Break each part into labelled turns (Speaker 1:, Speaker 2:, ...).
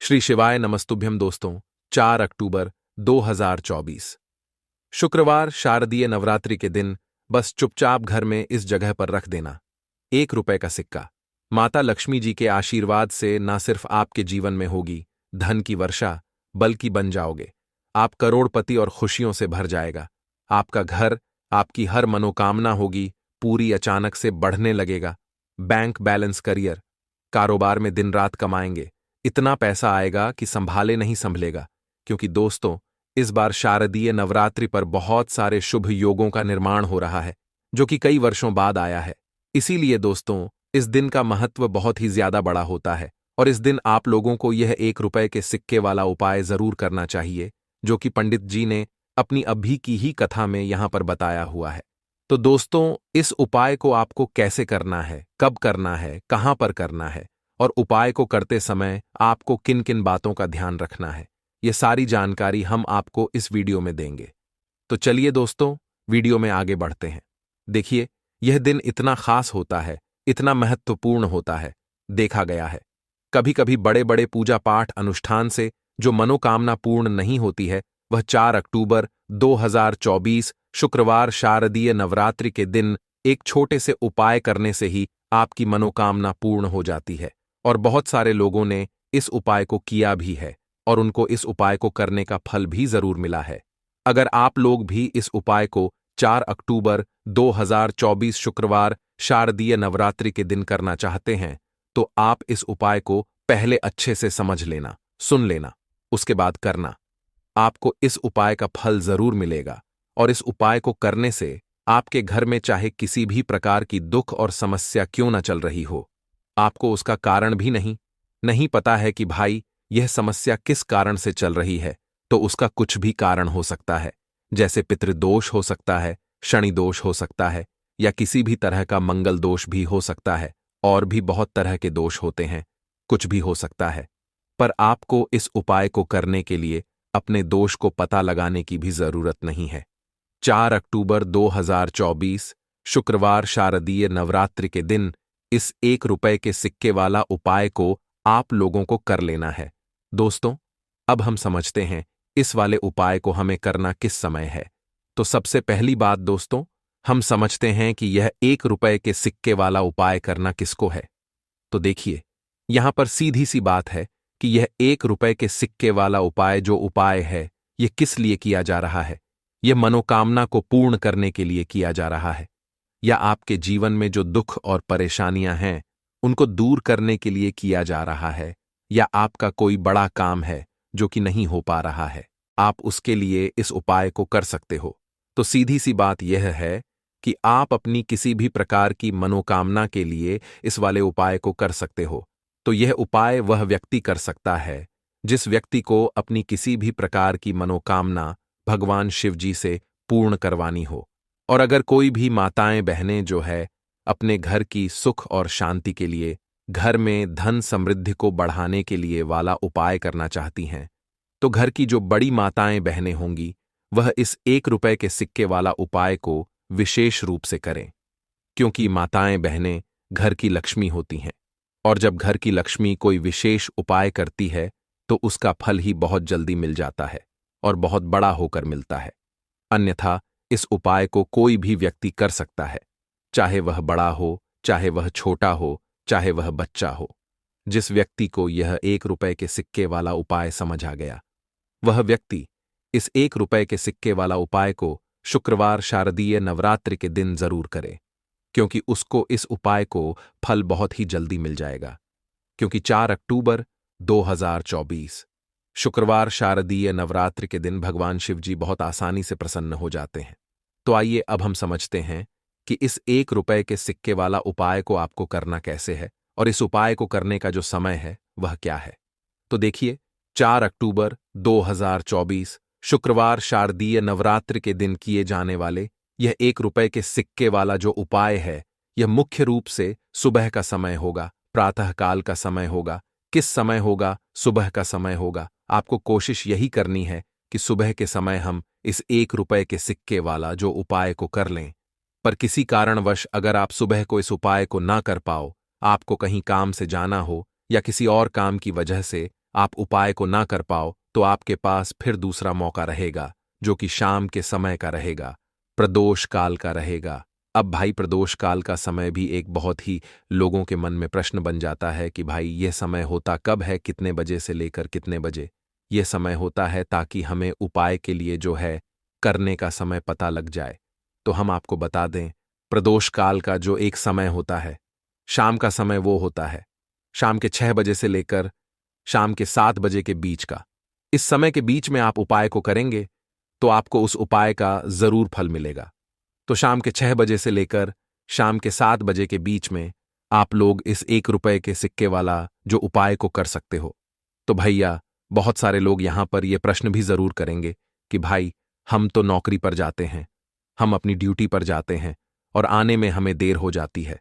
Speaker 1: श्री शिवाय नमस्तुभ्यम दोस्तों। 4 अक्टूबर 2024 शुक्रवार शारदीय नवरात्रि के दिन बस चुपचाप घर में इस जगह पर रख देना 1 रुपए का सिक्का। माता लक्ष्मी जी के आशीर्वाद से न सिर्फ आपके जीवन में होगी धन की वर्षा, बल्कि बन जाओगे आप करोड़पति और खुशियों से भर जाएगा। आपका घर, आपकी हर मनोकामना होगी पूरी, अचानक से बढ़ने लगेगा। बैंक बैलेंस, करियर, कारोबार में दिन रात कमाएंगे, इतना पैसा आएगा कि संभाले नहीं संभलेगा। क्योंकि दोस्तों, इस बार शारदीय नवरात्रि पर बहुत सारे शुभ योगों का निर्माण हो रहा है, जो कि कई वर्षों बाद आया है। इसीलिए दोस्तों, इस दिन का महत्व बहुत ही ज्यादा बड़ा होता है और इस दिन आप लोगों को यह 1 रुपए के सिक्के वाला उपाय जरूर करना चाहिए, जो कि पंडित जी ने अपनी अभी की ही कथा में यहां पर बताया हुआ है। तो दोस्तों, इस उपाय को आपको कैसे करना है, कब करना है, कहां पर करना है और उपाय को करते समय आपको किन किन बातों का ध्यान रखना है, ये सारी जानकारी हम आपको इस वीडियो में देंगे। तो चलिए दोस्तों, वीडियो में आगे बढ़ते हैं। देखिए, यह दिन इतना खास होता है, इतना महत्वपूर्ण होता है। देखा गया है कभी कभी बड़े बड़े पूजा पाठ अनुष्ठान से जो मनोकामना पूर्ण नहीं होती है, वह 4 अक्टूबर 2024 शुक्रवार शारदीय नवरात्रि के दिन एक छोटे से उपाय करने से ही आपकी मनोकामना पूर्ण हो जाती है। और बहुत सारे लोगों ने इस उपाय को किया भी है और उनको इस उपाय को करने का फल भी जरूर मिला है। अगर आप लोग भी इस उपाय को 4 अक्टूबर 2024 शुक्रवार शारदीय नवरात्रि के दिन करना चाहते हैं, तो आप इस उपाय को पहले अच्छे से समझ लेना, सुन लेना, उसके बाद करना। आपको इस उपाय का फल जरूर मिलेगा और इस उपाय को करने से आपके घर में चाहे किसी भी प्रकार की दुख और समस्या क्यों न चल रही हो, आपको उसका कारण भी नहीं पता है कि भाई यह समस्या किस कारण से चल रही है, तो उसका कुछ भी कारण हो सकता है। जैसे पितृदोष हो सकता है, शनि दोष हो सकता है, या किसी भी तरह का मंगल दोष भी हो सकता है, और भी बहुत तरह के दोष होते हैं, कुछ भी हो सकता है। पर आपको इस उपाय को करने के लिए अपने दोष को पता लगाने की भी जरूरत नहीं है। 4 अक्टूबर 2024 शुक्रवार शारदीय नवरात्रि के दिन इस 1 रुपए के सिक्के वाला उपाय को आप लोगों को कर लेना है। दोस्तों, अब हम समझते हैं इस वाले उपाय को हमें करना किस समय है। तो सबसे पहली बात दोस्तों, हम समझते हैं कि यह 1 रुपए के सिक्के वाला उपाय करना किसको है। तो देखिए, यहां पर सीधी सी बात है कि यह 1 रुपए के सिक्के वाला उपाय जो उपाय है, यह किस लिए किया जा रहा है। यह मनोकामना को पूर्ण करने के लिए किया जा रहा है, या आपके जीवन में जो दुख और परेशानियां हैं उनको दूर करने के लिए किया जा रहा है, या आपका कोई बड़ा काम है जो कि नहीं हो पा रहा है, आप उसके लिए इस उपाय को कर सकते हो। तो सीधी सी बात यह है कि आप अपनी किसी भी प्रकार की मनोकामना के लिए इस वाले उपाय को कर सकते हो। तो यह उपाय वह व्यक्ति कर सकता है जिस व्यक्ति को अपनी किसी भी प्रकार की मनोकामना भगवान शिव जी से पूर्ण करवानी हो। और अगर कोई भी माताएं बहनें जो है अपने घर की सुख और शांति के लिए, घर में धन समृद्धि को बढ़ाने के लिए वाला उपाय करना चाहती हैं, तो घर की जो बड़ी माताएं बहनें होंगी वह इस 1 रुपए के सिक्के वाला उपाय को विशेष रूप से करें। क्योंकि माताएं बहनें घर की लक्ष्मी होती हैं, और जब घर की लक्ष्मी कोई विशेष उपाय करती है तो उसका फल ही बहुत जल्दी मिल जाता है और बहुत बड़ा होकर मिलता है। अन्यथा इस उपाय को कोई भी व्यक्ति कर सकता है, चाहे वह बड़ा हो, चाहे वह छोटा हो, चाहे वह बच्चा हो। जिस व्यक्ति को यह 1 रुपए के सिक्के वाला उपाय समझ आ गया, वह व्यक्ति इस 1 रुपए के सिक्के वाला उपाय को शुक्रवार शारदीय नवरात्रि के दिन जरूर करे, क्योंकि उसको इस उपाय को फल बहुत ही जल्दी मिल जाएगा। क्योंकि 4 अक्टूबर 2024 शुक्रवार शारदीय नवरात्रि के दिन भगवान शिव जी बहुत आसानी से प्रसन्न हो जाते हैं। तो आइए अब हम समझते हैं कि इस 1 रुपए के सिक्के वाला उपाय को आपको करना कैसे है और इस उपाय को करने का जो समय है वह क्या है। तो देखिए, 4 अक्टूबर 2024 शुक्रवार शारदीय नवरात्रि के दिन किए जाने वाले यह 1 रुपए के सिक्के वाला जो उपाय है, यह मुख्य रूप से सुबह का समय होगा, प्रातःकाल का समय होगा। किस समय होगा? सुबह का समय होगा। आपको कोशिश यही करनी है कि सुबह के समय हम इस 1 रुपए के सिक्के वाला जो उपाय को कर लें। पर किसी कारणवश अगर आप सुबह को इस उपाय को ना कर पाओ, आपको कहीं काम से जाना हो या किसी और काम की वजह से आप उपाय को ना कर पाओ तो आपके पास फिर दूसरा मौका रहेगा, जो कि शाम के समय का रहेगा, प्रदोष काल का रहेगा। अब भाई प्रदोष काल का समय भी एक बहुत ही लोगों के मन में प्रश्न बन जाता है कि भाई यह समय होता कब है, कितने बजे से लेकर कितने बजे। यह समय होता है ताकि हमें उपाय के लिए जो है करने का समय पता लग जाए। तो हम आपको बता दें, प्रदोष काल का जो एक समय होता है, शाम का समय वो होता है शाम के 6 बजे से लेकर शाम के 7 बजे के बीच का। इस समय के बीच में आप उपाय को करेंगे तो आपको उस उपाय का जरूर फल मिलेगा। तो शाम के 6 बजे से लेकर शाम के 7 बजे के बीच में आप लोग इस 1 रुपए के सिक्के वाला जो उपाय को कर सकते हो। तो भैया, बहुत सारे लोग यहां पर यह प्रश्न भी जरूर करेंगे कि भाई हम तो नौकरी पर जाते हैं, हम अपनी ड्यूटी पर जाते हैं और आने में हमें देर हो जाती है,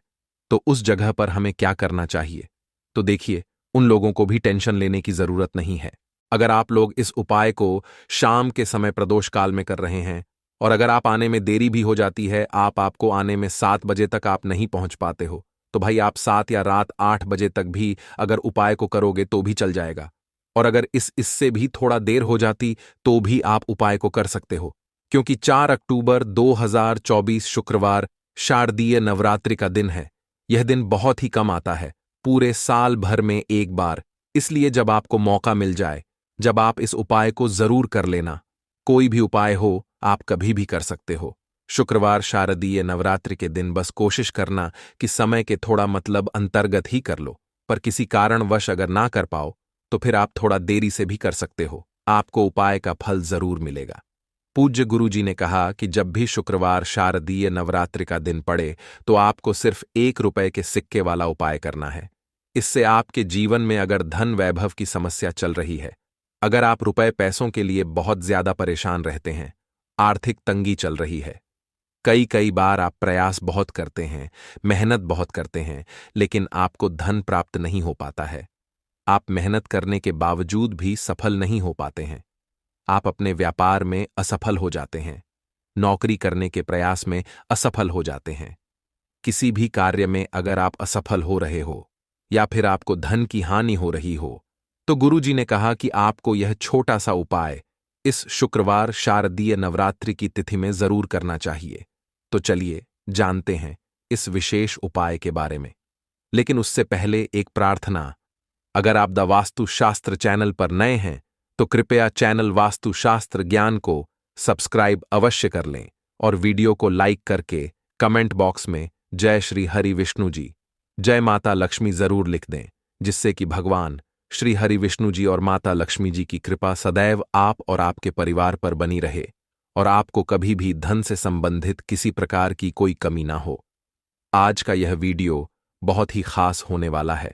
Speaker 1: तो उस जगह पर हमें क्या करना चाहिए। तो देखिए, उन लोगों को भी टेंशन लेने की जरूरत नहीं है। अगर आप लोग इस उपाय को शाम के समय प्रदोष काल में कर रहे हैं और अगर आप आने में देरी भी हो जाती है, आपको आने में 7 बजे तक आप नहीं पहुंच पाते हो, तो भाई आप 7 या रात 8 बजे तक भी अगर उपाय को करोगे तो भी चल जाएगा। और अगर इससे भी थोड़ा देर हो जाती तो भी आप उपाय को कर सकते हो, क्योंकि 4 अक्टूबर 2024 शुक्रवार शारदीय नवरात्रि का दिन है। यह दिन बहुत ही कम आता है, पूरे साल भर में एक बार। इसलिए जब आपको मौका मिल जाए, जब आप इस उपाय को जरूर कर लेना। कोई भी उपाय हो, आप कभी भी कर सकते हो। शुक्रवार शारदीय नवरात्रि के दिन बस कोशिश करना कि समय के थोड़ा मतलब अंतर्गत ही कर लो, पर किसी कारणवश अगर ना कर पाओ तो फिर आप थोड़ा देरी से भी कर सकते हो, आपको उपाय का फल जरूर मिलेगा। पूज्य गुरुजी ने कहा कि जब भी शुक्रवार शारदीय नवरात्रि का दिन पड़े तो आपको सिर्फ 1 रुपए के सिक्के वाला उपाय करना है। इससे आपके जीवन में अगर धन वैभव की समस्या चल रही है, अगर आप रुपए पैसों के लिए बहुत ज्यादा परेशान रहते हैं, आर्थिक तंगी चल रही है, कई कई बार आप प्रयास बहुत करते हैं, मेहनत बहुत करते हैं, लेकिन आपको धन प्राप्त नहीं हो पाता है, आप मेहनत करने के बावजूद भी सफल नहीं हो पाते हैं, आप अपने व्यापार में असफल हो जाते हैं, नौकरी करने के प्रयास में असफल हो जाते हैं, किसी भी कार्य में अगर आप असफल हो रहे हो या फिर आपको धन की हानि हो रही हो, तो गुरुजी ने कहा कि आपको यह छोटा सा उपाय इस शुक्रवार शारदीय नवरात्रि की तिथि में जरूर करना चाहिए। तो चलिए जानते हैं इस विशेष उपाय के बारे में। लेकिन उससे पहले एक प्रार्थना। अगर आप द वास्तुशास्त्र चैनल पर नए हैं तो कृपया चैनल वास्तुशास्त्र ज्ञान को सब्सक्राइब अवश्य कर लें और वीडियो को लाइक करके कमेंट बॉक्स में जय श्री हरि विष्णु जी, जय माता लक्ष्मी जरूर लिख दें, जिससे कि भगवान श्री हरि विष्णु जी और माता लक्ष्मी जी की कृपा सदैव आप और आपके परिवार पर बनी रहे और आपको कभी भी धन से संबंधित किसी प्रकार की कोई कमी ना हो। आज का यह वीडियो बहुत ही खास होने वाला है,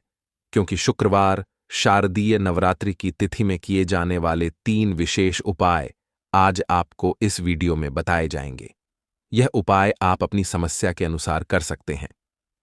Speaker 1: क्योंकि शुक्रवार शारदीय नवरात्रि की तिथि में किए जाने वाले 3 विशेष उपाय आज आपको इस वीडियो में बताए जाएंगे। यह उपाय आप अपनी समस्या के अनुसार कर सकते हैं।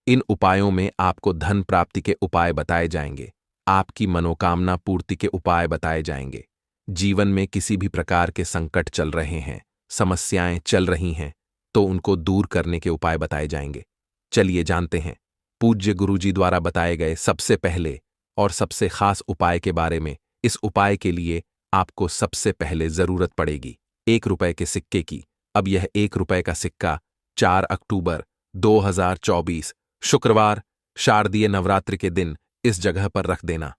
Speaker 1: इन उपायों में आपको धन प्राप्ति के उपाय बताए जाएंगे, आपकी मनोकामना पूर्ति के उपाय बताए जाएंगे, जीवन में किसी भी प्रकार के संकट चल रहे हैं, समस्याएं चल रही हैं, तो उनको दूर करने के उपाय बताए जाएंगे। चलिए जानते हैं पूज्य गुरुजी द्वारा बताए गए सबसे पहले और सबसे खास उपाय के बारे में। इस उपाय के लिए आपको सबसे पहले जरूरत पड़ेगी 1 रुपए के सिक्के की। अब यह 1 रुपए का सिक्का 4 अक्टूबर 2024 शुक्रवार शारदीय नवरात्रि के दिन इस जगह पर रख देना।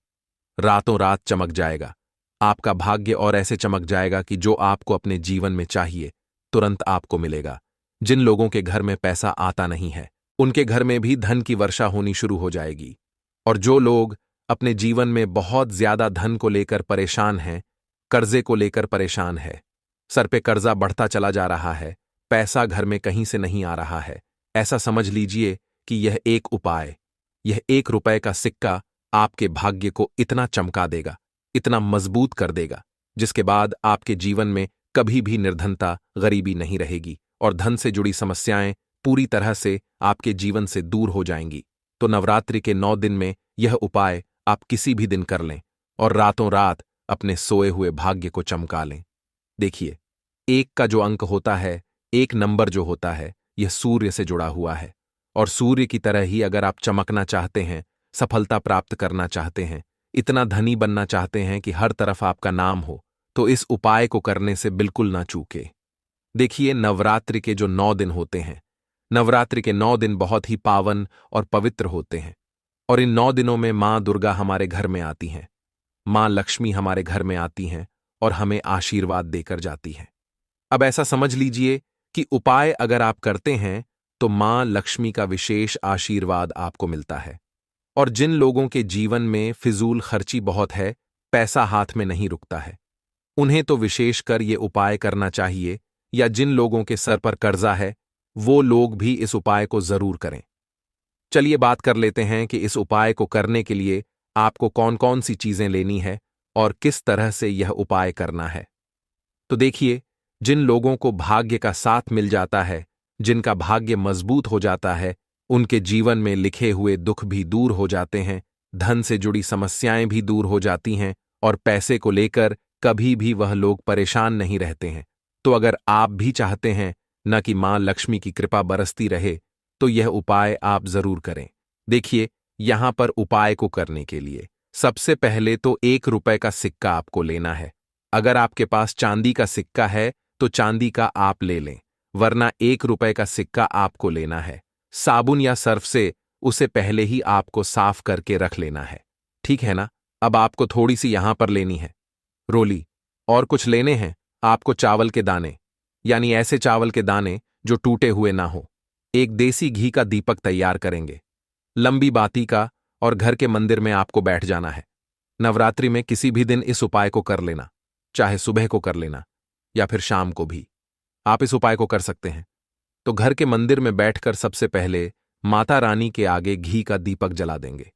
Speaker 1: रातों रात चमक जाएगा, आपका भाग्य और ऐसे चमक जाएगा कि जो आपको अपने जीवन में चाहिए तुरंत आपको मिलेगा। जिन लोगों के घर में पैसा आता नहीं है, उनके घर में भी धन की वर्षा होनी शुरू हो जाएगी। और जो लोग अपने जीवन में बहुत ज्यादा धन को लेकर परेशान हैं, कर्जे को लेकर परेशान है, सर पे कर्जा बढ़ता चला जा रहा है, पैसा घर में कहीं से नहीं आ रहा है, ऐसा समझ लीजिए कि यह एक उपाय, यह 1 रुपए का सिक्का आपके भाग्य को इतना चमका देगा, इतना मजबूत कर देगा, जिसके बाद आपके जीवन में कभी भी निर्धनता, गरीबी नहीं रहेगी और धन से जुड़ी समस्याएं पूरी तरह से आपके जीवन से दूर हो जाएंगी। तो नवरात्रि के 9 दिन में यह उपाय आप किसी भी दिन कर लें और रातों रात अपने सोए हुए भाग्य को चमका लें। देखिए, 1 का जो अंक होता है, 1 नंबर जो होता है, यह सूर्य से जुड़ा हुआ है और सूर्य की तरह ही अगर आप चमकना चाहते हैं, सफलता प्राप्त करना चाहते हैं, इतना धनी बनना चाहते हैं कि हर तरफ आपका नाम हो, तो इस उपाय को करने से बिल्कुल ना चूके। देखिए, नवरात्रि के जो 9 दिन होते हैं, नवरात्रि के 9 दिन बहुत ही पावन और पवित्र होते हैं। और इन 9 दिनों में माँ दुर्गा हमारे घर में आती हैं, माँ लक्ष्मी हमारे घर में आती हैं और हमें आशीर्वाद देकर जाती हैं। अब ऐसा समझ लीजिए कि उपाय अगर आप करते हैं तो माँ लक्ष्मी का विशेष आशीर्वाद आपको मिलता है। और जिन लोगों के जीवन में फिजूल खर्ची बहुत है, पैसा हाथ में नहीं रुकता है, उन्हें तो विशेषकर ये उपाय करना चाहिए, या जिन लोगों के सर पर कर्जा है वो लोग भी इस उपाय को जरूर करें। चलिए बात कर लेते हैं कि इस उपाय को करने के लिए आपको कौन कौन सी चीजें लेनी है और किस तरह से यह उपाय करना है। तो देखिए, जिन लोगों को भाग्य का साथ मिल जाता है, जिनका भाग्य मजबूत हो जाता है, उनके जीवन में लिखे हुए दुख भी दूर हो जाते हैं, धन से जुड़ी समस्याएं भी दूर हो जाती हैं और पैसे को लेकर कभी भी वह लोग परेशान नहीं रहते हैं। तो अगर आप भी चाहते हैं न कि मां लक्ष्मी की कृपा बरसती रहे, तो यह उपाय आप जरूर करें। देखिए, यहां पर उपाय को करने के लिए सबसे पहले तो 1 रुपए का सिक्का आपको लेना है। अगर आपके पास चांदी का सिक्का है तो चांदी का आप ले लें, वरना 1 रुपए का सिक्का आपको लेना है। साबुन या सर्फ से उसे पहले ही आपको साफ करके रख लेना है, ठीक है ना। अब आपको थोड़ी सी यहां पर लेनी है रोली, और कुछ लेने हैं आपको चावल के दाने, यानी ऐसे चावल के दाने जो टूटे हुए ना हो। एक देसी घी का दीपक तैयार करेंगे, लंबी बाती का, और घर के मंदिर में आपको बैठ जाना है। नवरात्रि में किसी भी दिन इस उपाय को कर लेना, चाहे सुबह को कर लेना या फिर शाम को भी आप इस उपाय को कर सकते हैं। तो घर के मंदिर में बैठकर सबसे पहले माता रानी के आगे घी का दीपक जला देंगे।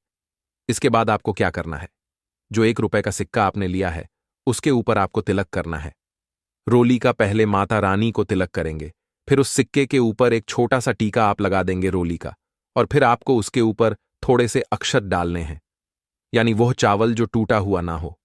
Speaker 1: इसके बाद आपको क्या करना है, जो 1 रुपए का सिक्का आपने लिया है उसके ऊपर आपको तिलक करना है। रोली का पहले माता रानी को तिलक करेंगे, फिर उस सिक्के के ऊपर एक छोटा सा टीका आप लगा देंगे रोली का, और फिर आपको उसके ऊपर थोड़े से अक्षत डालने हैं, यानी वह चावल जो टूटा हुआ ना हो।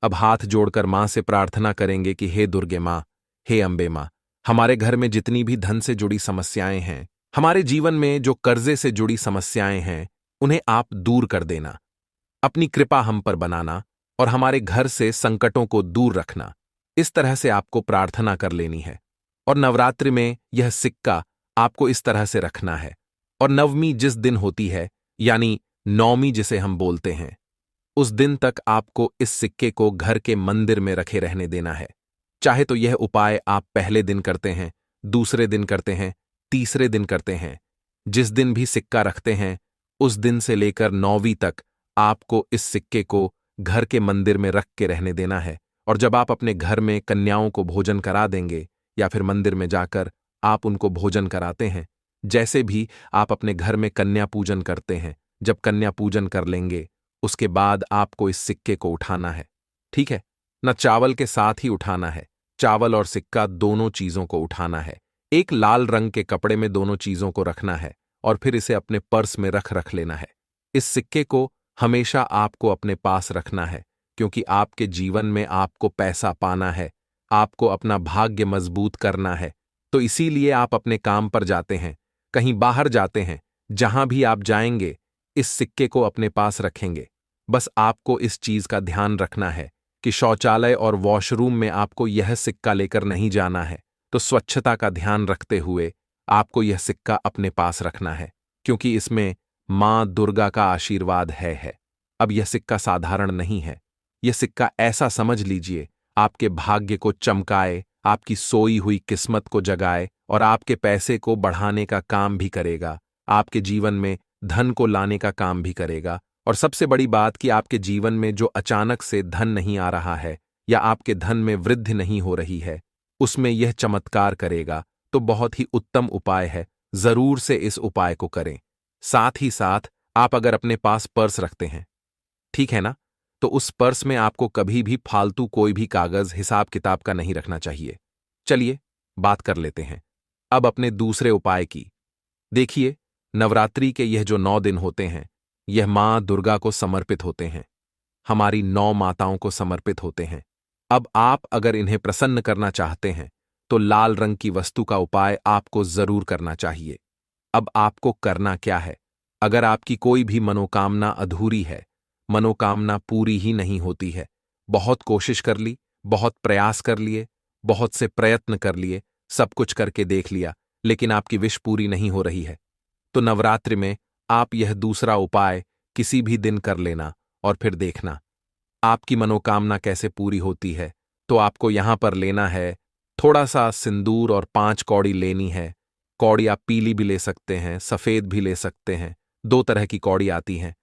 Speaker 1: अब हाथ जोड़कर मां से प्रार्थना करेंगे कि हे दुर्गे मां, हे अंबे मां, हमारे घर में जितनी भी धन से जुड़ी समस्याएं हैं, हमारे जीवन में जो कर्जे से जुड़ी समस्याएं हैं, उन्हें आप दूर कर देना। अपनी कृपा हम पर बनाना और हमारे घर से संकटों को दूर रखना। इस तरह से आपको प्रार्थना कर लेनी है। और नवरात्रि में यह सिक्का आपको इस तरह से रखना है। और नवमी जिस दिन होती है, यानी नौमी जिसे हम बोलते हैं, उस दिन तक आपको इस सिक्के को घर के मंदिर में रखे रहने देना है। चाहे तो यह उपाय आप पहले दिन करते हैं, दूसरे दिन करते हैं, तीसरे दिन करते हैं, जिस दिन भी सिक्का रखते हैं उस दिन से लेकर 9वीं तक आपको इस सिक्के को घर के मंदिर में रख के रहने देना है। और जब आप अपने घर में कन्याओं को भोजन करा देंगे या फिर मंदिर में जाकर आप उनको भोजन कराते हैं, जैसे भी आप अपने घर में कन्या पूजन करते हैं, जब कन्या पूजन कर लेंगे उसके बाद आपको इस सिक्के को उठाना है, ठीक है न। चावल के साथ ही उठाना है, चावल और सिक्का दोनों चीजों को उठाना है। एक लाल रंग के कपड़े में दोनों चीजों को रखना है और फिर इसे अपने पर्स में रख लेना है। इस सिक्के को हमेशा आपको अपने पास रखना है, क्योंकि आपके जीवन में आपको पैसा पाना है, आपको अपना भाग्य मजबूत करना है। तो इसीलिए आप अपने काम पर जाते हैं, कहीं बाहर जाते हैं, जहां भी आप जाएंगे इस सिक्के को अपने पास रखेंगे। बस आपको इस चीज का ध्यान रखना है कि शौचालय और वॉशरूम में आपको यह सिक्का लेकर नहीं जाना है। तो स्वच्छता का ध्यान रखते हुए आपको यह सिक्का अपने पास रखना है, क्योंकि इसमें मां दुर्गा का आशीर्वाद है। अब यह सिक्का साधारण नहीं है, यह सिक्का ऐसा समझ लीजिए आपके भाग्य को चमकाए, आपकी सोई हुई किस्मत को जगाए और आपके पैसे को बढ़ाने का काम भी करेगा, आपके जीवन में धन को लाने का काम भी करेगा। और सबसे बड़ी बात कि आपके जीवन में जो अचानक से धन नहीं आ रहा है या आपके धन में वृद्धि नहीं हो रही है, उसमें यह चमत्कार करेगा। तो बहुत ही उत्तम उपाय है, जरूर से इस उपाय को करें। साथ ही साथ आप अगर अपने पास पर्स रखते हैं, ठीक है ना, तो उस पर्स में आपको कभी भी फालतू कोई भी कागज हिसाब किताब का नहीं रखना चाहिए। चलिए बात कर लेते हैं अब अपने दूसरे उपाय की। देखिए, नवरात्रि के यह जो 9 दिन होते हैं, यह मां दुर्गा को समर्पित होते हैं, हमारी 9 माताओं को समर्पित होते हैं। अब आप अगर इन्हें प्रसन्न करना चाहते हैं तो लाल रंग की वस्तु का उपाय आपको जरूर करना चाहिए। अब आपको करना क्या है, अगर आपकी कोई भी मनोकामना अधूरी है मनोकामना पूरी ही नहीं होती है। बहुत कोशिश कर ली, बहुत प्रयास कर लिए, बहुत से प्रयत्न कर लिए, सब कुछ करके देख लिया, लेकिन आपकी विश पूरी नहीं हो रही है। तो नवरात्रि में आप यह दूसरा उपाय किसी भी दिन कर लेना और फिर देखना आपकी मनोकामना कैसे पूरी होती है। तो आपको यहां पर लेना है थोड़ा सा सिंदूर और 5 कौड़ी लेनी है। कौड़ी आप पीली भी ले सकते हैं, सफेद भी ले सकते हैं, 2 तरह की कौड़ी आती हैं।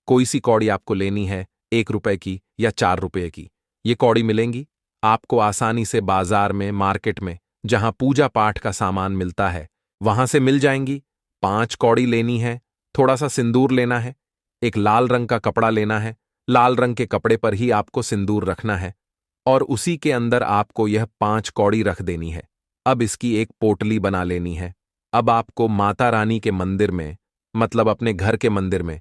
Speaker 1: कोई सी कौड़ी आपको लेनी है, 1 रुपए की या 4 रुपए की। ये कौड़ी मिलेंगी आपको आसानी से बाजार में, मार्केट में, जहां पूजा पाठ का सामान मिलता है वहां से मिल जाएंगी। 5 कौड़ी लेनी है, थोड़ा सा सिंदूर लेना है, एक लाल रंग का कपड़ा लेना है, लाल रंग के कपड़े पर ही आपको सिंदूर रखना है और उसी के अंदर आपको यह 5 कौड़ी रख देनी है। अब इसकी एक पोटली बना लेनी है। अब आपको माता रानी के मंदिर में, मतलब अपने घर के मंदिर में,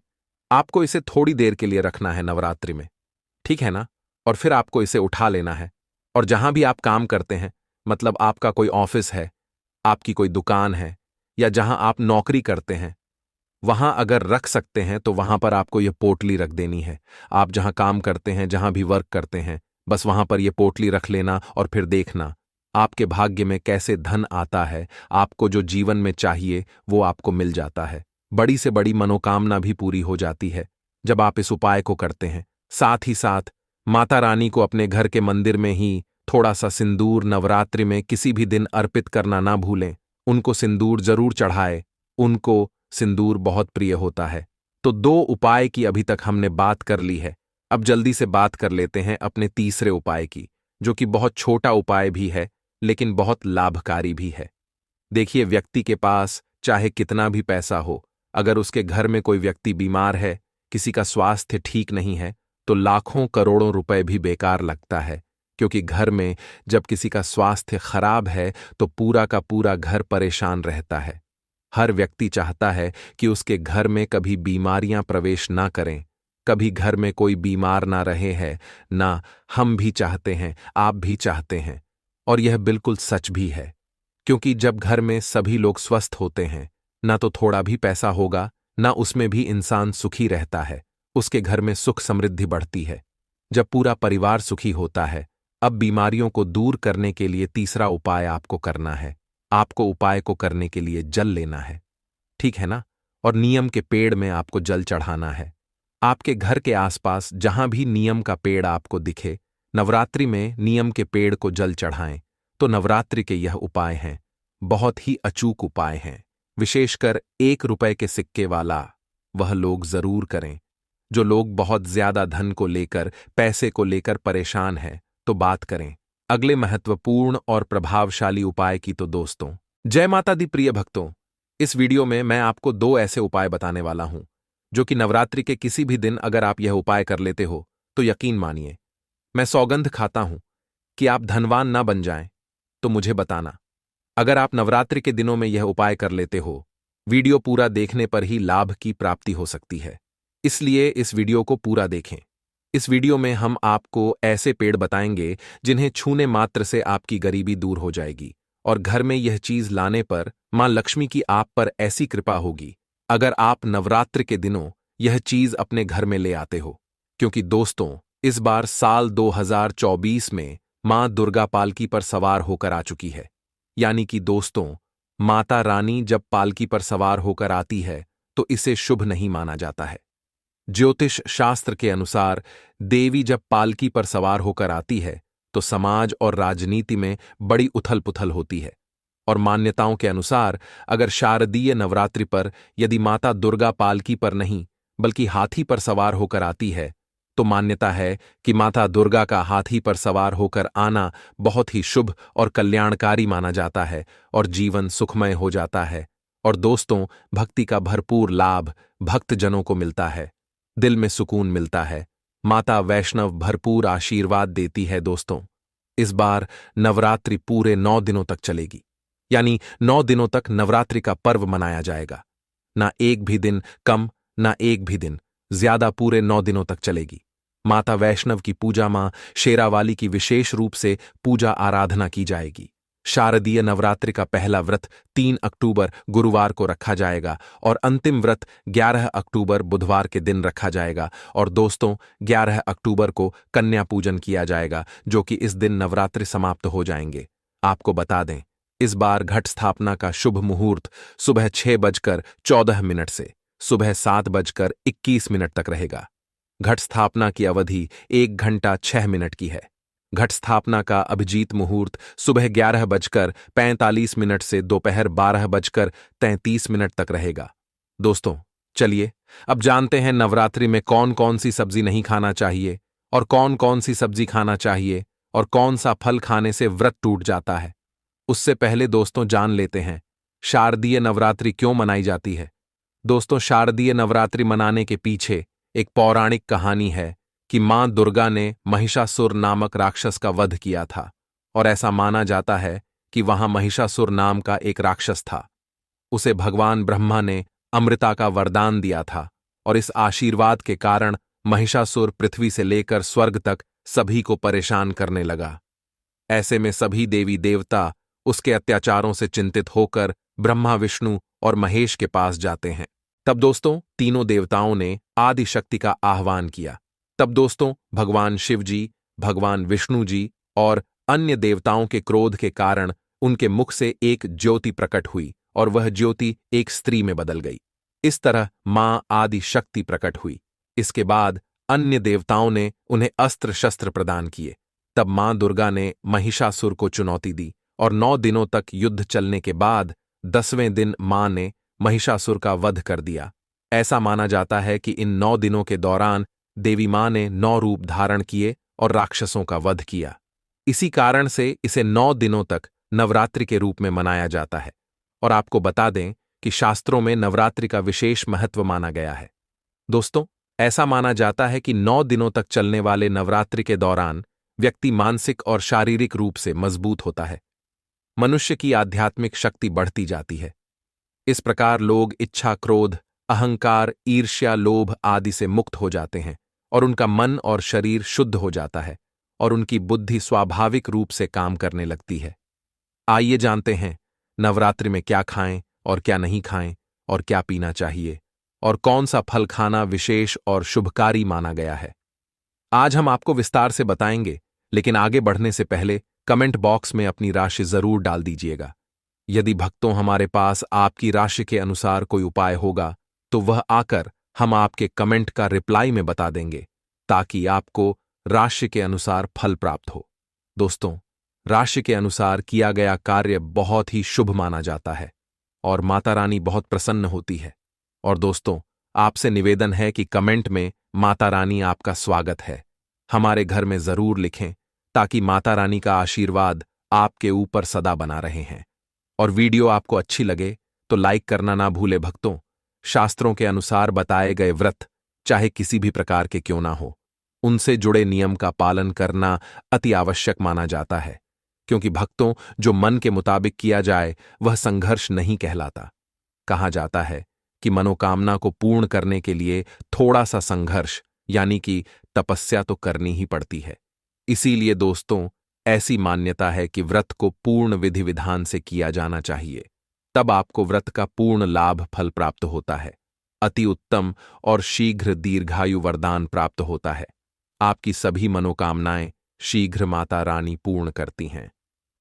Speaker 1: आपको इसे थोड़ी देर के लिए रखना है नवरात्रि में, ठीक है ना? और फिर आपको इसे उठा लेना है और जहां भी आप काम करते हैं, मतलब आपका कोई ऑफिस है, आपकी कोई दुकान है या जहां आप नौकरी करते हैं, वहां अगर रख सकते हैं तो वहां पर आपको यह पोटली रख देनी है। आप जहां काम करते हैं, जहां भी वर्क करते हैं, बस वहां पर यह पोटली रख लेना और फिर देखना आपके भाग्य में कैसे धन आता है। आपको जो जीवन में चाहिए वो आपको मिल जाता है। बड़ी से बड़ी मनोकामना भी पूरी हो जाती है जब आप इस उपाय को करते हैं। साथ ही साथ माता रानी को अपने घर के मंदिर में ही थोड़ा सा सिंदूर नवरात्रि में किसी भी दिन अर्पित करना ना भूलें। उनको सिंदूर जरूर चढ़ाए, उनको सिंदूर बहुत प्रिय होता है। तो 2 उपाय की अभी तक हमने बात कर ली है। अब जल्दी से बात कर लेते हैं अपने तीसरे उपाय की, जो कि बहुत छोटा उपाय भी है लेकिन बहुत लाभकारी भी है। देखिए, व्यक्ति के पास चाहे कितना भी पैसा हो, अगर उसके घर में कोई व्यक्ति बीमार है, किसी का स्वास्थ्य ठीक नहीं है, तो लाखों करोड़ों रुपए भी बेकार लगता है। क्योंकि घर में जब किसी का स्वास्थ्य खराब है तो पूरा का पूरा घर परेशान रहता है। हर व्यक्ति चाहता है कि उसके घर में कभी बीमारियां प्रवेश ना करें, कभी घर में कोई बीमार ना रहे है ना। हम भी चाहते हैं, आप भी चाहते हैं, और यह बिल्कुल सच भी है। क्योंकि जब घर में सभी लोग स्वस्थ होते हैं, ना तो थोड़ा भी पैसा होगा, ना उसमें भी इंसान सुखी रहता है, उसके घर में सुख समृद्धि बढ़ती है। जब पूरा परिवार सुखी होता है, अब बीमारियों को दूर करने के लिए तीसरा उपाय आपको करना है। आपको उपाय को करने के लिए जल लेना है, ठीक है ना? और नीम के पेड़ में आपको जल चढ़ाना है। आपके घर के आसपास जहां भी नीम का पेड़ आपको दिखे, नवरात्रि में नीम के पेड़ को जल चढ़ाएं। तो नवरात्रि के यह उपाय हैं, बहुत ही अचूक उपाय हैं। विशेषकर 1 रुपए के सिक्के वाला वह लोग जरूर करें। जो लोग बहुत ज्यादा धन को लेकर, पैसे को लेकर परेशान हैं, तो बात करें अगले महत्वपूर्ण और प्रभावशाली उपाय की। तो दोस्तों, जय माता दी प्रिय भक्तों, इस वीडियो में मैं आपको 2 ऐसे उपाय बताने वाला हूं जो कि नवरात्रि के किसी भी दिन अगर आप यह उपाय कर लेते हो तो यकीन मानिए, मैं सौगंध खाता हूं कि आप धनवान ना बन जाएं। तो मुझे बताना, अगर आप नवरात्रि के दिनों में यह उपाय कर लेते हो, वीडियो पूरा देखने पर ही लाभ की प्राप्ति हो सकती है। इसलिए इस वीडियो को पूरा देखें। इस वीडियो में हम आपको ऐसे पेड़ बताएंगे जिन्हें छूने मात्र से आपकी गरीबी दूर हो जाएगी और घर में यह चीज लाने पर मां लक्ष्मी की आप पर ऐसी कृपा होगी अगर आप नवरात्र के दिनों यह चीज अपने घर में ले आते हो। क्योंकि दोस्तों, इस बार साल 2024 में मां दुर्गा पालकी पर सवार होकर आ चुकी है। यानी कि दोस्तों, माता रानी जब पालकी पर सवार होकर आती है तो इसे शुभ नहीं माना जाता है। ज्योतिष शास्त्र के अनुसार देवी जब पालकी पर सवार होकर आती है तो समाज और राजनीति में बड़ी उथल पुथल होती है। और मान्यताओं के अनुसार अगर शारदीय नवरात्रि पर यदि माता दुर्गा पालकी पर नहीं बल्कि हाथी पर सवार होकर आती है, तो मान्यता है कि माता दुर्गा का हाथी पर सवार होकर आना बहुत ही शुभ और कल्याणकारी माना जाता है और जीवन सुखमय हो जाता है। और दोस्तों, भक्ति का भरपूर लाभ भक्तजनों को मिलता है, दिल में सुकून मिलता है, माता वैष्णव भरपूर आशीर्वाद देती है। दोस्तों, इस बार नवरात्रि पूरे 9 दिनों तक चलेगी, यानी 9 दिनों तक नवरात्रि का पर्व मनाया जाएगा। ना एक भी दिन कम, ना एक भी दिन ज्यादा, पूरे 9 दिनों तक चलेगी। माता वैष्णव की पूजा, मां शेरावाली की विशेष रूप से पूजा आराधना की जाएगी। शारदीय नवरात्रि का पहला व्रत 3 अक्टूबर गुरुवार को रखा जाएगा और अंतिम व्रत 11 अक्टूबर बुधवार के दिन रखा जाएगा। और दोस्तों, 11 अक्टूबर को कन्या पूजन किया जाएगा, जो कि इस दिन नवरात्रि समाप्त हो जाएंगे। आपको बता दें, इस बार घट स्थापना का शुभ मुहूर्त सुबह 6:14 से सुबह 7:21 तक रहेगा। घट स्थापना की अवधि 1 घंटा 6 मिनट की है। घट स्थापना का अभिजीत मुहूर्त सुबह 11:45 से दोपहर 12:33 तक रहेगा। दोस्तों, चलिए अब जानते हैं नवरात्रि में कौन कौन सी सब्जी नहीं खाना चाहिए और कौन कौन सी सब्जी खाना चाहिए और कौन सा फल खाने से व्रत टूट जाता है। उससे पहले दोस्तों जान लेते हैं शारदीय नवरात्रि क्यों मनाई जाती है। दोस्तों, शारदीय नवरात्रि मनाने के पीछे एक पौराणिक कहानी है कि मां दुर्गा ने महिषासुर नामक राक्षस का वध किया था और ऐसा माना जाता है कि वहां महिषासुर नाम का एक राक्षस था। उसे भगवान ब्रह्मा ने अमृता का वरदान दिया था और इस आशीर्वाद के कारण महिषासुर पृथ्वी से लेकर स्वर्ग तक सभी को परेशान करने लगा। ऐसे में सभी देवी देवता उसके अत्याचारों से चिंतित होकर ब्रह्मा, विष्णु और महेश के पास जाते हैं। तब दोस्तों, तीनों देवताओं ने आदि शक्ति का आह्वान किया। तब दोस्तों, भगवान शिव जी, भगवान विष्णु जी और अन्य देवताओं के क्रोध के कारण उनके मुख से एक ज्योति प्रकट हुई और वह ज्योति एक स्त्री में बदल गई। इस तरह मां आदि शक्ति प्रकट हुई। इसके बाद अन्य देवताओं ने उन्हें अस्त्र शस्त्र प्रदान किए। तब मां दुर्गा ने महिषासुर को चुनौती दी और 9 दिनों तक युद्ध चलने के बाद 10वें दिन मां ने महिषासुर का वध कर दिया। ऐसा माना जाता है कि इन 9 दिनों के दौरान देवी मां ने 9 रूप धारण किए और राक्षसों का वध किया। इसी कारण से इसे 9 दिनों तक नवरात्रि के रूप में मनाया जाता है। और आपको बता दें कि शास्त्रों में नवरात्रि का विशेष महत्व माना गया है। दोस्तों, ऐसा माना जाता है कि 9 दिनों तक चलने वाले नवरात्रि के दौरान व्यक्ति मानसिक और शारीरिक रूप से मजबूत होता है। मनुष्य की आध्यात्मिक शक्ति बढ़ती जाती है। इस प्रकार लोग इच्छा, क्रोध, अहंकार, ईर्ष्या, लोभ आदि से मुक्त हो जाते हैं और उनका मन और शरीर शुद्ध हो जाता है और उनकी बुद्धि स्वाभाविक रूप से काम करने लगती है। आइए जानते हैं नवरात्रि में क्या खाएं और क्या नहीं खाएं और क्या पीना चाहिए और कौन सा फल खाना विशेष और शुभकारी माना गया है। आज हम आपको विस्तार से बताएंगे, लेकिन आगे बढ़ने से पहले कमेंट बॉक्स में अपनी राशि जरूर डाल दीजिएगा। यदि भक्तों हमारे पास आपकी राशि के अनुसार कोई उपाय होगा तो वह आकर हम आपके कमेंट का रिप्लाई में बता देंगे, ताकि आपको राशि के अनुसार फल प्राप्त हो। दोस्तों, राशि के अनुसार किया गया कार्य बहुत ही शुभ माना जाता है और माता रानी बहुत प्रसन्न होती है। और दोस्तों, आपसे निवेदन है कि कमेंट में माता रानी आपका स्वागत है हमारे घर में जरूर लिखें, ताकि माता रानी का आशीर्वाद आपके ऊपर सदा बना रहे हैं। और वीडियो आपको अच्छी लगे तो लाइक करना ना भूले। भक्तों, शास्त्रों के अनुसार बताए गए व्रत चाहे किसी भी प्रकार के क्यों ना हो, उनसे जुड़े नियम का पालन करना अति आवश्यक माना जाता है, क्योंकि भक्तों, जो मन के मुताबिक किया जाए वह संघर्ष नहीं कहलाता। कहा जाता है कि मनोकामना को पूर्ण करने के लिए थोड़ा सा संघर्ष यानी कि तपस्या तो करनी ही पड़ती है। इसीलिए दोस्तों, ऐसी मान्यता है कि व्रत को पूर्ण विधि विधान से किया जाना चाहिए, तब आपको व्रत का पूर्ण लाभ फल प्राप्त होता है। अति उत्तम और शीघ्र दीर्घायु वरदान प्राप्त होता है। आपकी सभी मनोकामनाएं शीघ्र माता रानी पूर्ण करती हैं।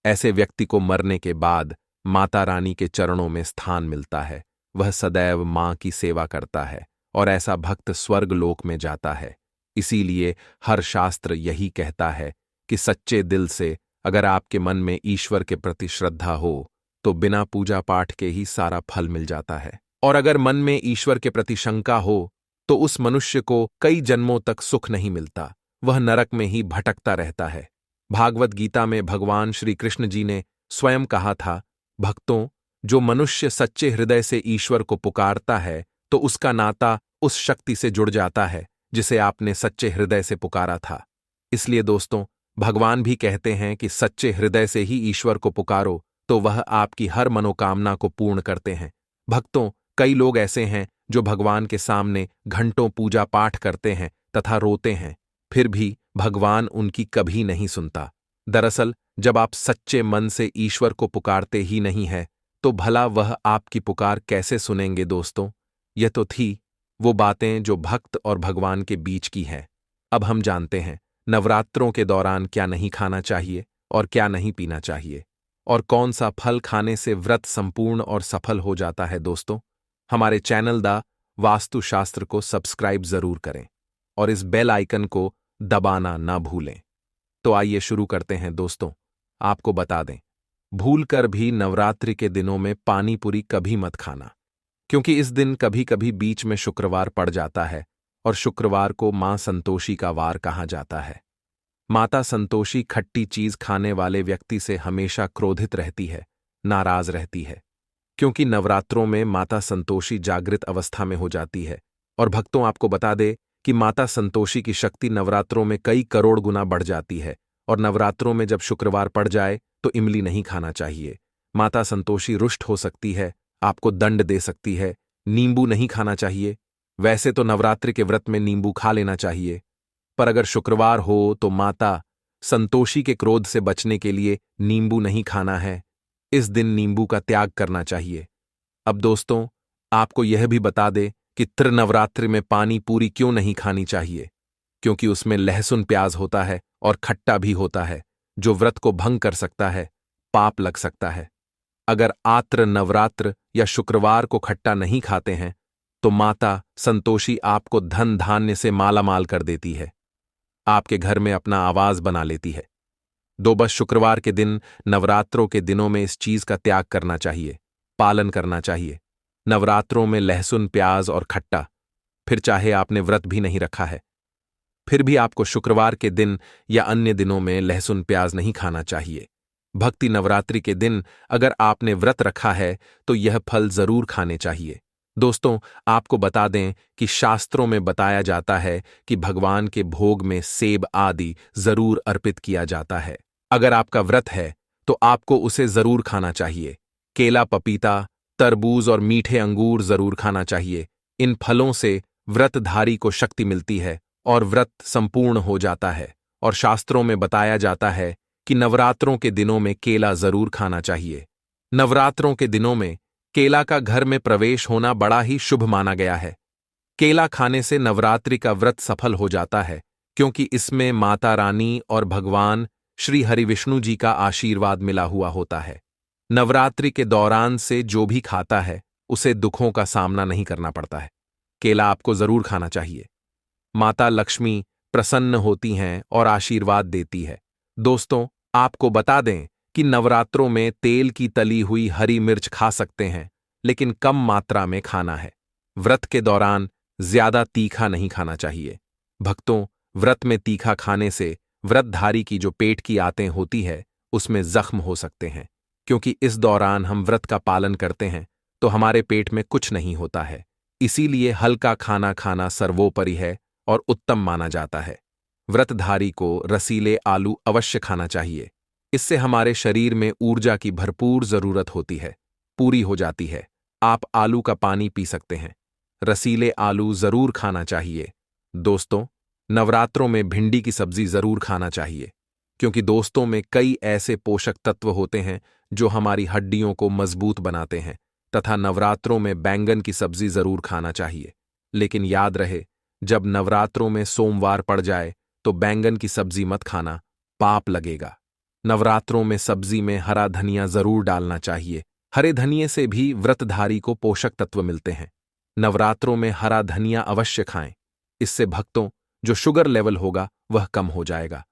Speaker 1: ऐसे व्यक्ति को मरने के बाद माता रानी के चरणों में स्थान मिलता है। वह सदैव मां की सेवा करता है और ऐसा भक्त स्वर्ग लोक में जाता है। इसीलिए हर शास्त्र यही कहता है कि सच्चे दिल से अगर आपके मन में ईश्वर के प्रति श्रद्धा हो तो बिना पूजा पाठ के ही सारा फल मिल जाता है। और अगर मन में ईश्वर के प्रति शंका हो तो उस मनुष्य को कई जन्मों तक सुख नहीं मिलता, वह नरक में ही भटकता रहता है। भागवत गीता में भगवान श्री कृष्ण जी ने स्वयं कहा था, भक्तों, जो मनुष्य सच्चे हृदय से ईश्वर को पुकारता है तो उसका नाता उस शक्ति से जुड़ जाता है जिसे आपने सच्चे हृदय से पुकारा था। इसलिए दोस्तों, भगवान भी कहते हैं कि सच्चे हृदय से ही ईश्वर को पुकारो तो वह आपकी हर मनोकामना को पूर्ण करते हैं। भक्तों, कई लोग ऐसे हैं जो भगवान के सामने घंटों पूजा पाठ करते हैं तथा रोते हैं, फिर भी भगवान उनकी कभी नहीं सुनता। दरअसल जब आप सच्चे मन से ईश्वर को पुकारते ही नहीं है तो भला वह आपकी पुकार कैसे सुनेंगे दोस्तों। यह तो थी वो बातें जो भक्त और भगवान के बीच की हैं। अब हम जानते हैं नवरात्रों के दौरान क्या नहीं खाना चाहिए और क्या नहीं पीना चाहिए, और कौन सा फल खाने से व्रत संपूर्ण और सफल हो जाता है। दोस्तों, हमारे चैनल द वास्तुशास्त्र को सब्सक्राइब जरूर करें और इस बेल आइकन को दबाना ना भूलें। तो आइए शुरू करते हैं दोस्तों। आपको बता दें, भूलकर भी नवरात्रि के दिनों में पानी पूरी कभी मत खाना, क्योंकि इस दिन कभी कभी बीच में शुक्रवार पड़ जाता है और शुक्रवार को मां संतोषी का वार कहा जाता है। माता संतोषी खट्टी चीज खाने वाले व्यक्ति से हमेशा क्रोधित रहती है, नाराज रहती है, क्योंकि नवरात्रों में माता संतोषी जागृत अवस्था में हो जाती है। और भक्तों, आपको बता दे कि माता संतोषी की शक्ति नवरात्रों में कई करोड़ गुना बढ़ जाती है। और नवरात्रों में जब शुक्रवार पड़ जाए तो इमली नहीं खाना चाहिए। माता संतोषी रुष्ट हो सकती है, आपको दंड दे सकती है। नींबू नहीं खाना चाहिए। वैसे तो नवरात्रि के व्रत में नींबू खा लेना चाहिए, पर अगर शुक्रवार हो तो माता संतोषी के क्रोध से बचने के लिए नींबू नहीं खाना है। इस दिन नींबू का त्याग करना चाहिए। अब दोस्तों, आपको यह भी बता दे कि त्रिनवरात्रि में पानी पूरी क्यों नहीं खानी चाहिए, क्योंकि उसमें लहसुन प्याज होता है और खट्टा भी होता है, जो व्रत को भंग कर सकता है, पाप लग सकता है। अगर आत्र नवरात्र या शुक्रवार को खट्टा नहीं खाते हैं तो माता संतोषी आपको धन धान्य से मालामाल कर देती है, आपके घर में अपना आवाज बना लेती है। बस शुक्रवार के दिन, नवरात्रों के दिनों में इस चीज का त्याग करना चाहिए, पालन करना चाहिए। नवरात्रों में लहसुन प्याज और खट्टा, फिर चाहे आपने व्रत भी नहीं रखा है, फिर भी आपको शुक्रवार के दिन या अन्य दिनों में लहसुन प्याज नहीं खाना चाहिए। भक्ति नवरात्रि के दिन अगर आपने व्रत रखा है तो यह फल जरूर खाने चाहिए। दोस्तों, आपको बता दें कि शास्त्रों में बताया जाता है कि भगवान के भोग में सेब आदि जरूर अर्पित किया जाता है। अगर आपका व्रत है तो आपको उसे जरूर खाना चाहिए। केला, पपीता, तरबूज और मीठे अंगूर जरूर खाना चाहिए। इन फलों से व्रतधारी को शक्ति मिलती है और व्रत संपूर्ण हो जाता है। और शास्त्रों में बताया जाता है कि नवरात्रों के दिनों में केला जरूर खाना चाहिए। नवरात्रों के दिनों में केला का घर में प्रवेश होना बड़ा ही शुभ माना गया है। केला खाने से नवरात्रि का व्रत सफल हो जाता है, क्योंकि इसमें माता रानी और भगवान श्री हरिविष्णु जी का आशीर्वाद मिला हुआ होता है। नवरात्रि के दौरान से जो भी खाता है उसे दुखों का सामना नहीं करना पड़ता है। केला आपको जरूर खाना चाहिए। माता लक्ष्मी प्रसन्न होती हैं और आशीर्वाद देती है। दोस्तों, आपको बता दें कि नवरात्रों में तेल की तली हुई हरी मिर्च खा सकते हैं, लेकिन कम मात्रा में खाना है। व्रत के दौरान ज्यादा तीखा नहीं खाना चाहिए। भक्तों, व्रत में तीखा खाने से व्रतधारी की जो पेट की आंतें होती है उसमें जख्म हो सकते हैं, क्योंकि इस दौरान हम व्रत का पालन करते हैं तो हमारे पेट में कुछ नहीं होता है। इसीलिए हल्का खाना खाना सर्वोपरि है और उत्तम माना जाता है। व्रतधारी को रसीले आलू अवश्य खाना चाहिए। इससे हमारे शरीर में ऊर्जा की भरपूर जरूरत होती है, पूरी हो जाती है। आप आलू का पानी पी सकते हैं। रसीले आलू जरूर खाना चाहिए। दोस्तों, नवरात्रों में भिंडी की सब्जी जरूर खाना चाहिए, क्योंकि दोस्तों में कई ऐसे पोषक तत्व होते हैं जो हमारी हड्डियों को मजबूत बनाते हैं। तथा नवरात्रों में बैंगन की सब्जी जरूर खाना चाहिए। लेकिन याद रहे, जब नवरात्रों में सोमवार पड़ जाए तो बैंगन की सब्जी मत खाना, पाप लगेगा। नवरात्रों में सब्जी में हरा धनिया जरूर डालना चाहिए। हरे धनिये से भी व्रतधारी को पोषक तत्व मिलते हैं। नवरात्रों में हरा धनिया अवश्य खाएं। इससे भक्तों, जो शुगर लेवल होगा वह कम हो जाएगा।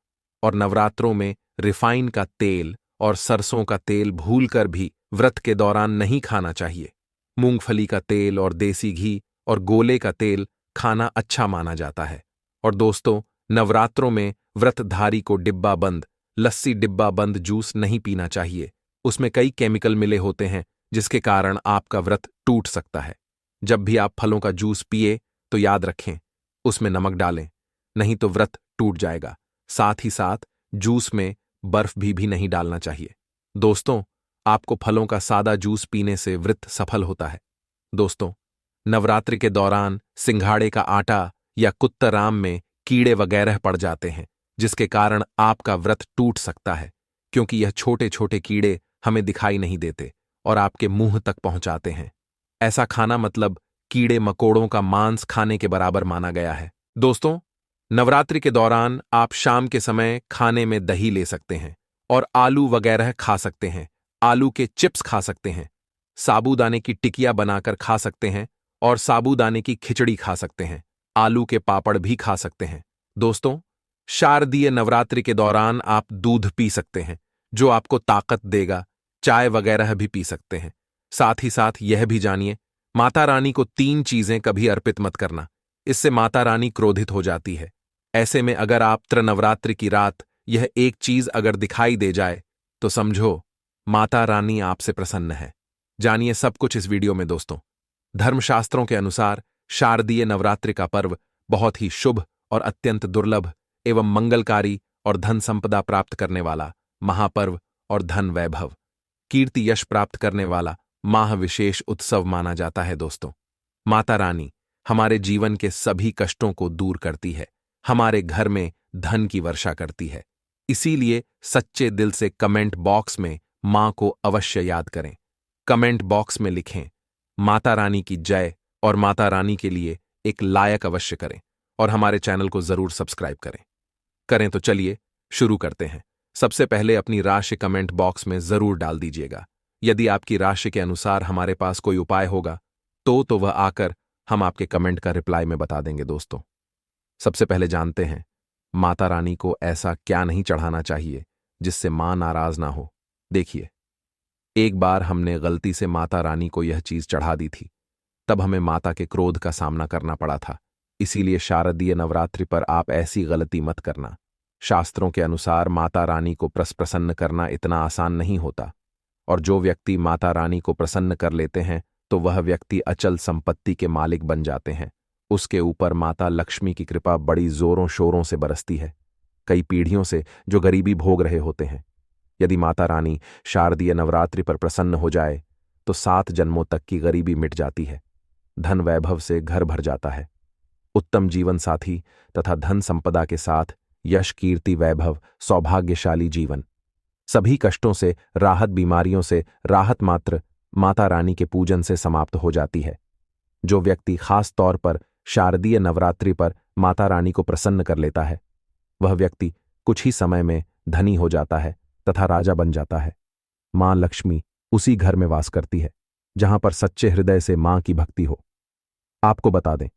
Speaker 1: और नवरात्रों में रिफाइन का तेल और सरसों का तेल भूलकर भी व्रत के दौरान नहीं खाना चाहिए। मूंगफली का तेल और देसी घी और गोले का तेल खाना अच्छा माना जाता है। और दोस्तों, नवरात्रों में व्रतधारी को डिब्बा बंद लस्सी, डिब्बा बंद जूस नहीं पीना चाहिए। उसमें कई केमिकल मिले होते हैं जिसके कारण आपका व्रत टूट सकता है। जब भी आप फलों का जूस पिए तो याद रखें, उसमें नमक डालें, नहीं तो व्रत टूट जाएगा। साथ ही साथ जूस में बर्फ भी नहीं डालना चाहिए। दोस्तों, आपको फलों का सादा जूस पीने से व्रत सफल होता है। दोस्तों, नवरात्रि के दौरान सिंघाड़े का आटा या कुत्तराम में कीड़े वगैरह पड़ जाते हैं, जिसके कारण आपका व्रत टूट सकता है, क्योंकि यह छोटे छोटे कीड़े हमें दिखाई नहीं देते और आपके मुंह तक पहुंचाते हैं। ऐसा खाना मतलब कीड़े मकोड़ों का मांस खाने के बराबर माना गया है। दोस्तों, नवरात्रि के दौरान आप शाम के समय खाने में दही ले सकते हैं और आलू वगैरह खा सकते हैं। आलू के चिप्स खा सकते हैं, साबूदाने की टिकिया बनाकर खा सकते हैं और साबूदाने की खिचड़ी खा सकते हैं। आलू के पापड़ भी खा सकते हैं। दोस्तों, शारदीय नवरात्रि के दौरान आप दूध पी सकते हैं, जो आपको ताकत देगा। चाय वगैरह भी पी सकते हैं। साथ ही साथ यह भी जानिए, माता रानी को 3 चीजें कभी अर्पित मत करना, इससे माता रानी क्रोधित हो जाती है। ऐसे में अगर आप त्रिनवरात्रि की रात यह एक चीज अगर दिखाई दे जाए तो समझो माता रानी आपसे प्रसन्न है। जानिए सब कुछ इस वीडियो में दोस्तों। धर्मशास्त्रों के अनुसार शारदीय नवरात्रि का पर्व बहुत ही शुभ और अत्यंत दुर्लभ एवं मंगलकारी और धन संपदा प्राप्त करने वाला महापर्व और धन वैभव, कीर्ति यश प्राप्त करने वाला माह विशेष उत्सव माना जाता है। दोस्तों, माता रानी हमारे जीवन के सभी कष्टों को दूर करती है, हमारे घर में धन की वर्षा करती है। इसीलिए सच्चे दिल से कमेंट बॉक्स में मां को अवश्य याद करें। कमेंट बॉक्स में लिखें माता रानी की जय और माता रानी के लिए एक लायक अवश्य करें और हमारे चैनल को जरूर सब्सक्राइब करें तो चलिए शुरू करते हैं। सबसे पहले अपनी राशि कमेंट बॉक्स में जरूर डाल दीजिएगा। यदि आपकी राशि के अनुसार हमारे पास कोई उपाय होगा तो वह आकर हम आपके कमेंट का रिप्लाई में बता देंगे। दोस्तों, सबसे पहले जानते हैं माता रानी को ऐसा क्या नहीं चढ़ाना चाहिए जिससे मां नाराज ना हो। देखिए, एक बार हमने गलती से माता रानी को यह चीज चढ़ा दी थी, तब हमें माता के क्रोध का सामना करना पड़ा था। इसीलिए शारदीय नवरात्रि पर आप ऐसी गलती मत करना। शास्त्रों के अनुसार माता रानी को प्रसन्न करना इतना आसान नहीं होता, और जो व्यक्ति माता रानी को प्रसन्न कर लेते हैं तो वह व्यक्ति अचल संपत्ति के मालिक बन जाते हैं। उसके ऊपर माता लक्ष्मी की कृपा बड़ी जोरों शोरों से बरसती है, कई पीढ़ियों से जो गरीबी भोग रहे होते हैं। यदि माता रानी शारदीय नवरात्रि पर प्रसन्न हो जाए तो 7 जन्मों तक की गरीबी मिट जाती है, धन वैभव से घर भर जाता है, उत्तम जीवन साथी तथा धन संपदा के साथ यश कीर्ति वैभव सौभाग्यशाली जीवन, सभी कष्टों से राहत, बीमारियों से राहत मात्र माता रानी के पूजन से समाप्त हो जाती है। जो व्यक्ति खास तौर पर शारदीय नवरात्रि पर माता रानी को प्रसन्न कर लेता है, वह व्यक्ति कुछ ही समय में धनी हो जाता है तथा राजा बन जाता है। मां लक्ष्मी उसी घर में वास करती है जहां पर सच्चे हृदय से मां की भक्ति हो। आपको बता दें,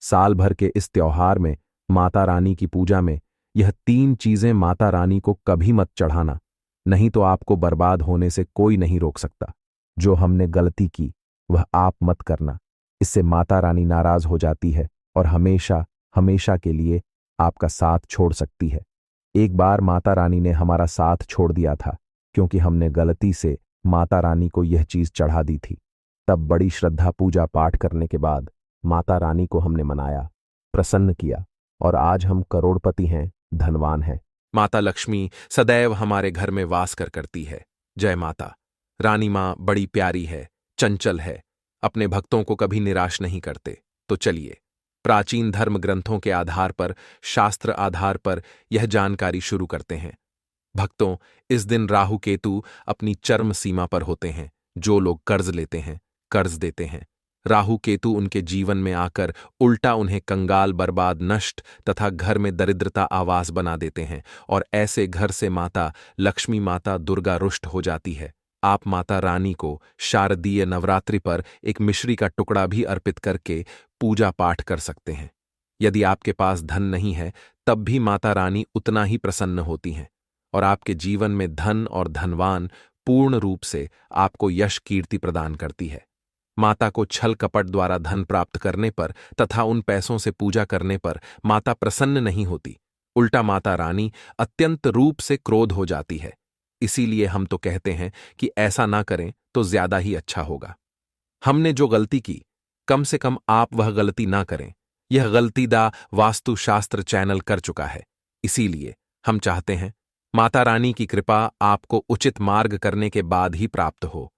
Speaker 1: साल भर के इस त्योहार में माता रानी की पूजा में यह 3 चीजें माता रानी को कभी मत चढ़ाना, नहीं तो आपको बर्बाद होने से कोई नहीं रोक सकता। जो हमने गलती की वह आप मत करना, इससे माता रानी नाराज हो जाती है और हमेशा हमेशा के लिए आपका साथ छोड़ सकती है। एक बार माता रानी ने हमारा साथ छोड़ दिया था क्योंकि हमने गलती से माता रानी को यह चीज चढ़ा दी थी। तब बड़ी श्रद्धा पूजा पाठ करने के बाद माता रानी को हमने मनाया, प्रसन्न किया और आज हम करोड़पति हैं, धनवान हैं। माता लक्ष्मी सदैव हमारे घर में वास करती है। जय माता रानी। मां बड़ी प्यारी है, चंचल है, अपने भक्तों को कभी निराश नहीं करते। तो चलिए प्राचीन धर्म ग्रंथों के आधार पर, शास्त्र आधार पर यह जानकारी शुरू करते हैं। भक्तों, इस दिन राहु केतु अपनी चरम सीमा पर होते हैं। जो लोग कर्ज लेते हैं, कर्ज देते हैं, राहु केतु उनके जीवन में आकर उल्टा उन्हें कंगाल, बर्बाद, नष्ट तथा घर में दरिद्रता आवास बना देते हैं और ऐसे घर से माता लक्ष्मी, माता दुर्गा रुष्ट हो जाती है। आप माता रानी को शारदीय नवरात्रि पर एक मिश्री का टुकड़ा भी अर्पित करके पूजा पाठ कर सकते हैं। यदि आपके पास धन नहीं है तब भी माता रानी उतना ही प्रसन्न होती हैं और आपके जीवन में धन और धनवान पूर्ण रूप से आपको यश कीर्ति प्रदान करती है। माता को छल कपट द्वारा धन प्राप्त करने पर तथा उन पैसों से पूजा करने पर माता प्रसन्न नहीं होती, उल्टा माता रानी अत्यंत रूप से क्रोध हो जाती है। इसीलिए हम तो कहते हैं कि ऐसा ना करें तो ज्यादा ही अच्छा होगा। हमने जो गलती की, कम से कम आप वह गलती ना करें। यह गलतीदा वास्तुशास्त्र चैनल कर चुका है, इसीलिए हम चाहते हैं माता रानी की कृपा आपको उचित मार्ग करने के बाद ही प्राप्त हो।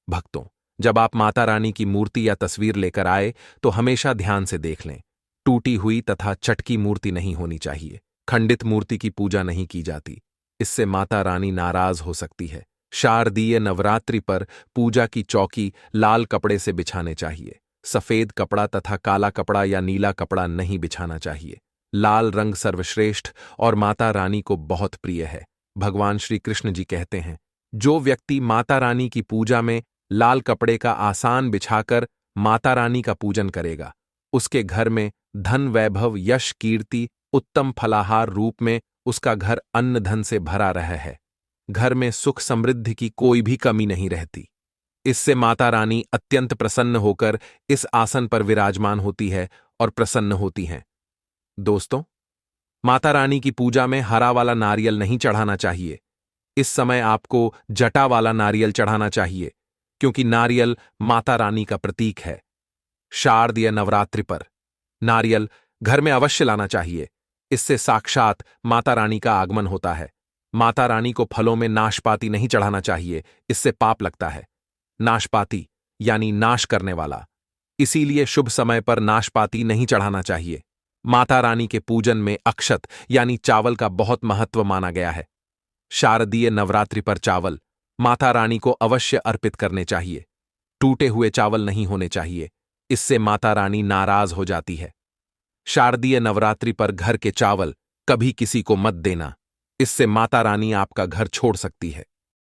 Speaker 1: भक्तों, जब आप माता रानी की मूर्ति या तस्वीर लेकर आए तो हमेशा ध्यान से देख लें। टूटी हुई तथा चटकी मूर्ति नहीं होनी चाहिए। खंडित मूर्ति की पूजा नहीं की जाती। इससे माता रानी नाराज हो सकती है। शारदीय नवरात्रि पर पूजा की चौकी लाल कपड़े से बिछाने चाहिए। सफेद कपड़ा तथा काला कपड़ा या नीला कपड़ा नहीं बिछाना चाहिए। लाल रंग सर्वश्रेष्ठ और माता रानी को बहुत प्रिय है। भगवान श्री कृष्ण जी कहते हैं, जो व्यक्ति माता रानी की पूजा में लाल कपड़े का आसान बिछाकर माता रानी का पूजन करेगा, उसके घर में धन वैभव यश कीर्ति उत्तम फलाहार रूप में उसका घर अन्न धन से भरा रहा है। घर में सुख समृद्धि की कोई भी कमी नहीं रहती। इससे माता रानी अत्यंत प्रसन्न होकर इस आसन पर विराजमान होती है और प्रसन्न होती हैं। दोस्तों, माता रानी की पूजा में हरा वाला नारियल नहीं चढ़ाना चाहिए। इस समय आपको जटा वाला नारियल चढ़ाना चाहिए, क्योंकि नारियल माता रानी का प्रतीक है। शारदीय नवरात्रि पर नारियल घर में अवश्य लाना चाहिए। इससे साक्षात माता रानी का आगमन होता है। माता रानी को फलों में नाशपाती नहीं चढ़ाना चाहिए, इससे पाप लगता है। नाशपाती यानी नाश करने वाला, इसीलिए शुभ समय पर नाशपाती नहीं चढ़ाना चाहिए। माता रानी के पूजन में अक्षत यानी चावल का बहुत महत्व माना गया है। शारदीय नवरात्रि पर चावल माता रानी को अवश्य अर्पित करने चाहिए। टूटे हुए चावल नहीं होने चाहिए, इससे माता रानी नाराज हो जाती है। शारदीय नवरात्रि पर घर के चावल कभी किसी को मत देना, इससे माता रानी आपका घर छोड़ सकती है।